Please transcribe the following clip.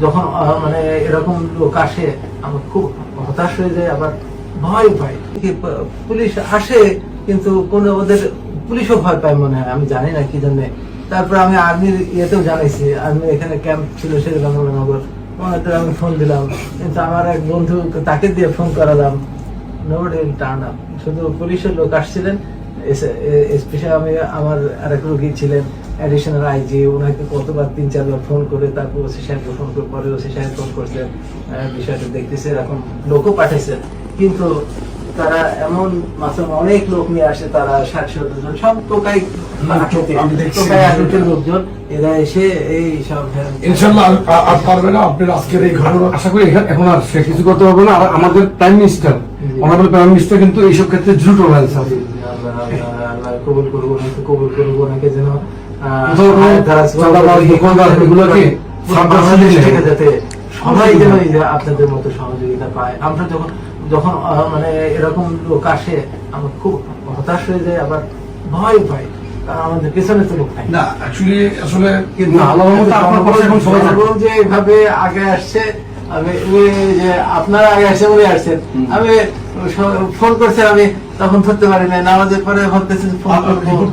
যখন মানে এরকম লোক আসে আমার খুব হতাশ হয়ে যায়, আবার ভয় পাই। পুলিশ আসে কিন্তু কোনো ওদের পুলিশও ভয় পায় মনে হয়, আমি জানি না কি জন্য। তারপর আমি আর্মির ইয়েতেও জানাইছি, আর্মি এখানে ক্যাম্প ছিল শেরেবাংলানগর, ওনাদের আমি ফোন দিলাম, কিন্তু আমার এক বন্ধু তাকে দিয়ে ফোন করালাম, নোবডি উইল টার্ন আপ। শুধু পুলিশের লোক আসছিলেন, স্পেশাল আমি আমার আরেক রোগী ছিলেন অ্যাডিশনাল আইজি, ওনাকে কতবার 3-4 বার ফোন করে, তারপর ওসি সাহেবকে ফোন করে, পরে ওসি সাহেব ফোন করছেন, বিষয়টা দেখতেছে, এরকম লোকও পাঠাইছেন। কিন্তু তারা এমন মাত্র অনেক লোক নিয়ে আসে, তারা 60-70 জন, সব টোকাই লোকজন, এরা এসে এই সব ইনশাআল্লাহ আর পারবে না আপনার আজকের এই ঘটনা। আশা করি এখন আর সে কিছু করতে পারবে না। আর আমাদের prime minister, honourable prime minister কিন্তু এইসব ক্ষেত্রে দ্রুত রয়েছে। কবুল করবো, কবুল করবো ওনাকে যেন যাতে সবাই যেন আপনাদের মতো সহযোগিতা পায়। আমরা যখন মানে এরকম লোক আসে আমার খুব হতাশ হয়ে যায়, আবার ভয় পাই, কারণ আমাদের পেছনে তো লোক নাই না। অ্যাকচুয়ালি আসলে যে এভাবে আগে আসছে, আমি যে আপনারা আগে আসছে বলে আসছেন, আমি ফোন করছি, আমি তখন ধরতে পারি না, নামাজের পরে ভাবতেছি ফোন করবো।